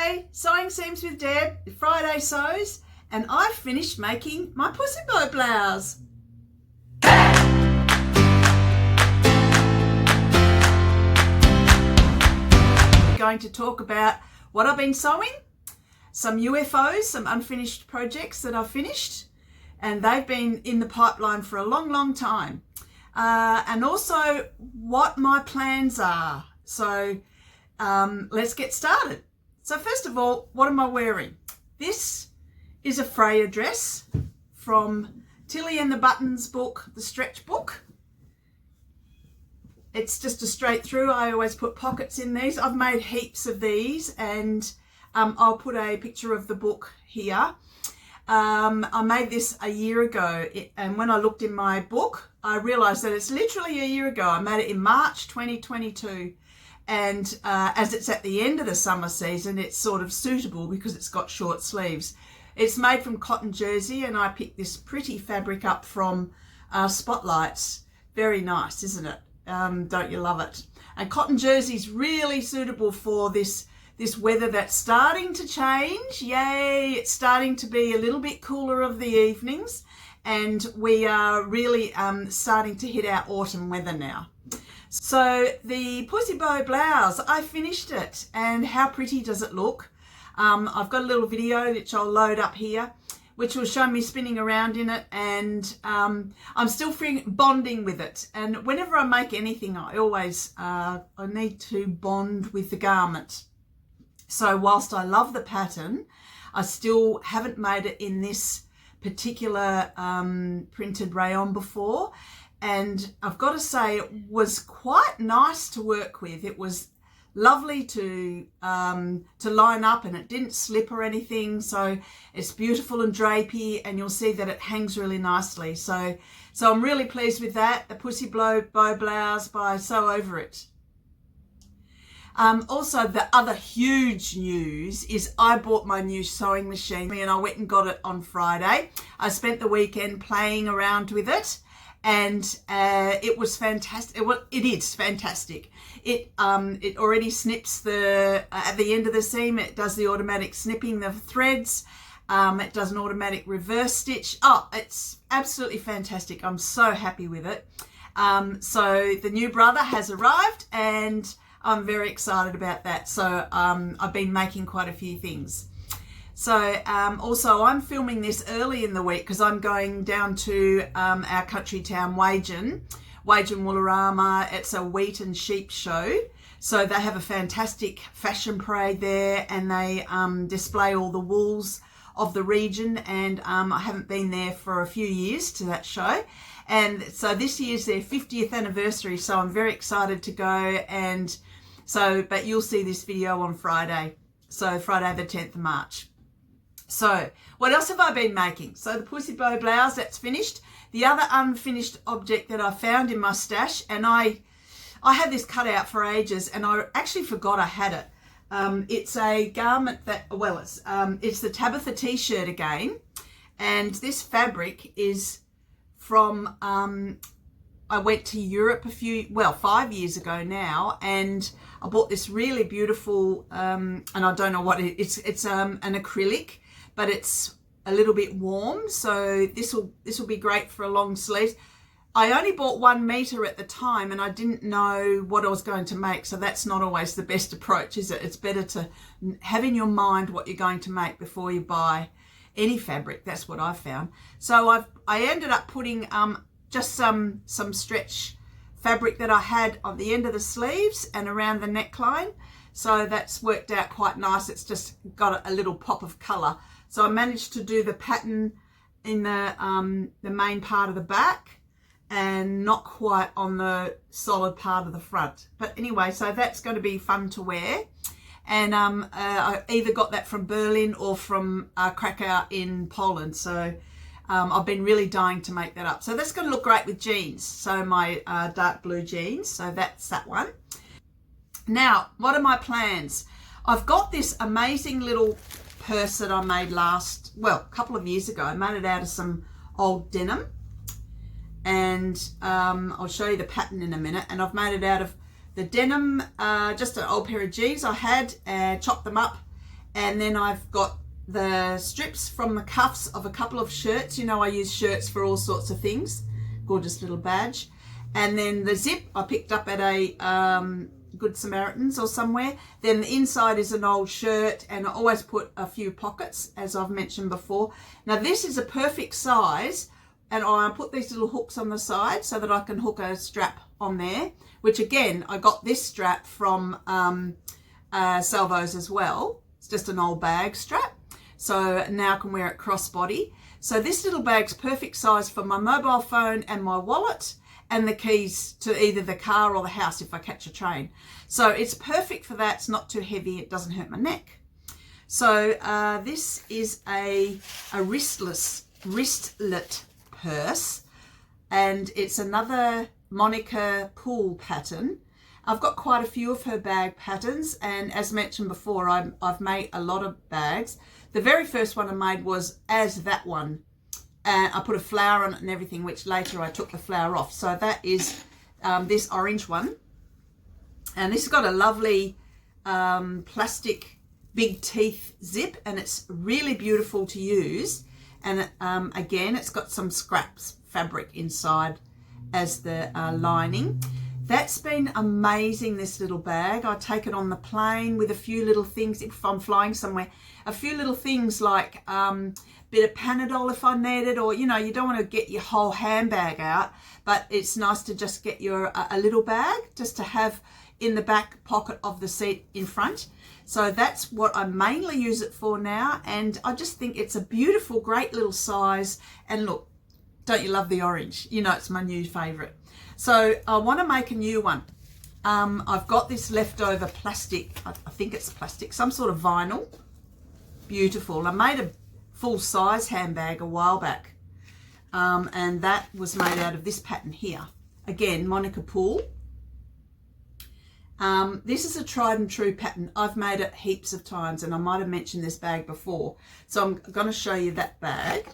Friday, Sewing Seams with Deb, Friday Sews, and I've finished making my Pussy Bow blouse. We're going to talk about what I've been sewing, some UFOs, some unfinished projects that I've finished, and they've been in the pipeline for a long, long time. And also what my plans are. So let's get started. So first of all, what am I wearing? This is a Freya dress from Tilly and the Buttons book, the stretch book. It's just a straight through. I always put pockets in these. I've made heaps of these, and I'll put a picture of the book here. I made this a year ago, and when I looked in my book, I realised that it's literally a year ago. I made it in March 2022, and as it's at the end of the summer season, it's sort of suitable because it's got short sleeves. It's made from cotton jersey, and I picked this pretty fabric up from Spotlights. Very nice, isn't it? Don't you love it? And cotton jersey is really suitable for this weather that's starting to change. Yay, it's starting to be a little bit cooler of the evenings, and we are really starting to hit our autumn weather now. So the Pussy Bow blouse, I finished it, and how pretty does it look? I've got a little video which I'll load up here, which will show me spinning around in it, and I'm still bonding with it. And whenever I make anything, I always I need to bond with the garment. So whilst I love the pattern, I still haven't made it in this particular printed rayon before. And I've got to say, it was quite nice to work with. It was lovely to line up, and it didn't slip or anything. So it's beautiful and drapey, and you'll see that it hangs really nicely. So I'm really pleased with that. The Pussy Bow blouse by Sew Over It. Also, the other huge news is I bought my new sewing machine, and I went and got it on Friday. I spent the weekend playing around with it, and it was fantastic. It is fantastic. It already snips at the end of the seam. It does the automatic snipping the threads. It does an automatic reverse stitch. Oh, it's absolutely fantastic. I'm so happy with it. So the new brother has arrived, and I'm very excited about that. So I've been making quite a few things. So also I'm filming this early in the week because I'm going down to our country town, Wagen Woolorama. It's a wheat and sheep show. So they have a fantastic fashion parade there, and they display all the wools of the region. And I haven't been there for a few years to that show. And so this year's their 50th anniversary. So I'm very excited to go. And so, but you'll see this video on Friday. So Friday the 10th of March. So what else have I been making? So the Pussy Bow blouse, that's finished. The other unfinished object that I found in my stash, and I had this cut out for ages, and I actually forgot I had it. It's a garment that, well, it's the Tabitha t-shirt again, and this fabric is from, I went to Europe 5 years ago now, and I bought this really beautiful, and I don't know what it's an acrylic, but it's a little bit warm, so this will be great for a long sleeve. I only bought 1 meter at the time, and I didn't know what I was going to make, so that's not always the best approach, is it? It's better to have in your mind what you're going to make before you buy any fabric. That's what I found. So I ended up putting just some stretch fabric that I had on the end of the sleeves and around the neckline. So that's worked out quite nice. It's just got a little pop of colour. So I managed to do the pattern in the main part of the back and not quite on the solid part of the front. But anyway, so that's going to be fun to wear. And I either got that from Berlin or from Krakow in Poland. So I've been really dying to make that up. So that's going to look great with jeans. So my dark blue jeans. So that's that one. Now, what are my plans? I've got this amazing little purse that I made a couple of years ago. I made it out of some old denim. And I'll show you the pattern in a minute. And I've made it out of the denim, just an old pair of jeans I had, chopped them up And then I've got the strips from the cuffs of a couple of shirts. You know, I use shirts for all sorts of things. Gorgeous little badge. And then the zip I picked up at a Good Samaritans or somewhere. Then the inside is an old shirt, and I always put a few pockets, as I've mentioned before. Now this is a perfect size, and I put these little hooks on the side so that I can hook a strap on there, which again, I got this strap from Salvos as well. It's just an old bag strap. So now I can wear it crossbody. So this little bag's perfect size for my mobile phone and my wallet, and the keys to either the car or the house if I catch a train. So it's perfect for that. It's not too heavy. It doesn't hurt my neck. So this is a wristlet purse, and it's another Monica Poole pattern. I've got quite a few of her bag patterns, and as mentioned before, I've made a lot of bags. The very first one I made was as that one. And I put a flower on it and everything, which later I took the flower off. So that is this orange one. And this has got a lovely plastic big teeth zip, and it's really beautiful to use. And again, it's got some scraps fabric inside as the lining. That's been amazing, this little bag. I take it on the plane with a few little things if I'm flying somewhere. A few little things like bit of Panadol if I need it, or you know, you don't want to get your whole handbag out, but it's nice to just get your a little bag just to have in the back pocket of the seat in front. So that's what I mainly use it for now, and I just think it's a beautiful, great little size. And look, don't you love the orange? You know, it's my new favorite. So I want to make a new one. I've got this leftover plastic, I think it's plastic, some sort of vinyl. Beautiful. I made a full size handbag a while back, and that was made out of this pattern here. Again, Monica Poole. This is a tried and true pattern. I've made it heaps of times, and I might have mentioned this bag before. So I'm going to show you that bag.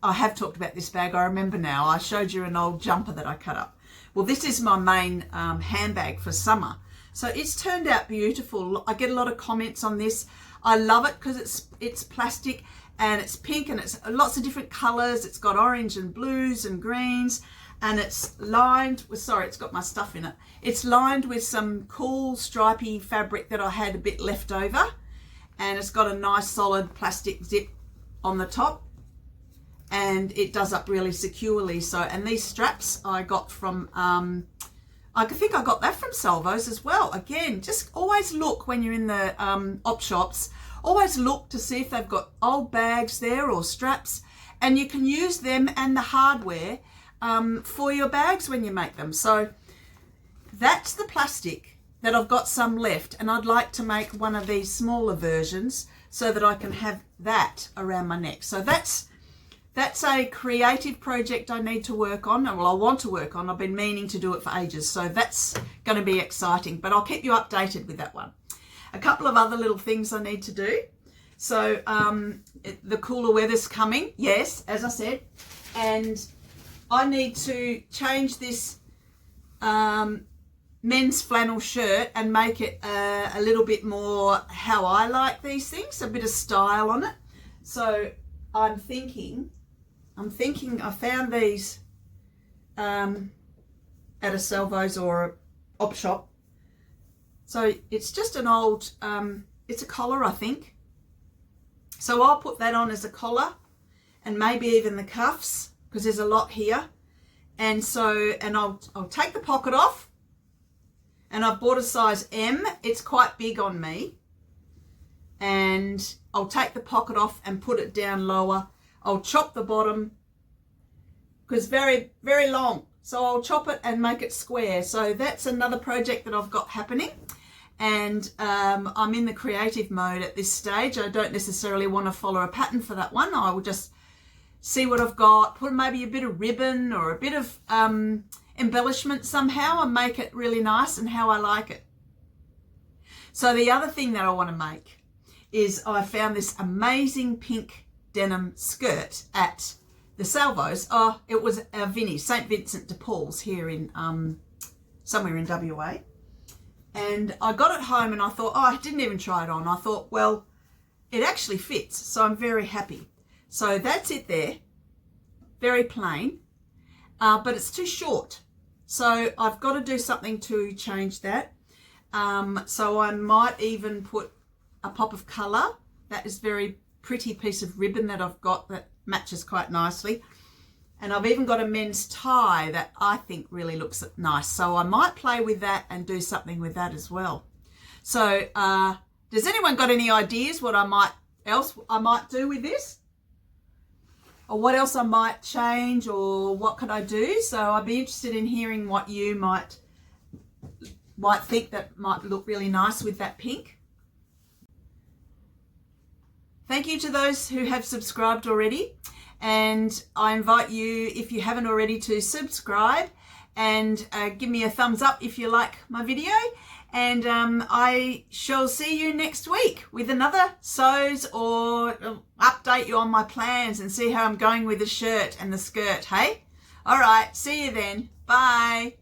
I have talked about this bag, I remember now. I showed you an old jumper that I cut up. Well, this is my main handbag for summer. So it's turned out beautiful. I get a lot of comments on this. I love it because it's plastic and it's pink and it's lots of different colours. It's got orange and blues and greens, and it's lined with, sorry, it's got my stuff in it. It's lined with some cool stripy fabric that I had a bit left over, and it's got a nice solid plastic zip on the top, and it does up really securely. So, and these straps I got from I think I got that from Salvos as well. Again, just always look when you're in the op shops, always look to see if they've got old bags there or straps, and you can use them and the hardware for your bags when you make them. So that's the plastic that I've got some left, and I'd like to make one of these smaller versions so that I can have that around my neck. So that's a creative project I need to work on. Well, I want to work on. I've been meaning to do it for ages. So that's going to be exciting, but I'll keep you updated with that one. A couple of other little things I need to do. So the cooler weather's coming. Yes, as I said. And I need to change this men's flannel shirt and make it a little bit more how I like these things, a bit of style on it. So I'm thinking I found these at a Salvos or a op shop. So it's just an old, it's a collar, I think. So I'll put that on as a collar, and maybe even the cuffs, because there's a lot here. And so, and I'll take the pocket off, and I've bought a size M. It's quite big on me. And I'll take the pocket off and put it down lower. I'll chop the bottom because very, very long. So I'll chop it and make it square. So that's another project that I've got happening. And I'm in the creative mode at this stage. I don't necessarily want to follow a pattern for that one. I will just see what I've got, put maybe a bit of ribbon or a bit of embellishment somehow and make it really nice and how I like it. So the other thing that I want to make is I found this amazing pink denim skirt at the Salvos. Oh, it was Vinnie's, St. Vincent de Paul's here in somewhere in WA. And I got it home and I thought, oh, I didn't even try it on. I thought, well, it actually fits, so I'm very happy. So that's it there, very plain, but it's too short. So I've got to do something to change that. So I might even put a pop of colour. That is very pretty piece of ribbon that I've got that matches quite nicely. And I've even got a men's tie that I think really looks nice. So I might play with that and do something with that as well. So does anyone got any ideas what else I might do with this? Or what else I might change, or what could I do? So I'd be interested in hearing what you might think that might look really nice with that pink. Thank you to those who have subscribed already. And I invite you, if you haven't already, to subscribe and give me a thumbs up if you like my video. And I shall see you next week with another sews, or update you on my plans and see how I'm going with the shirt and the skirt, hey? All right, see you then. Bye.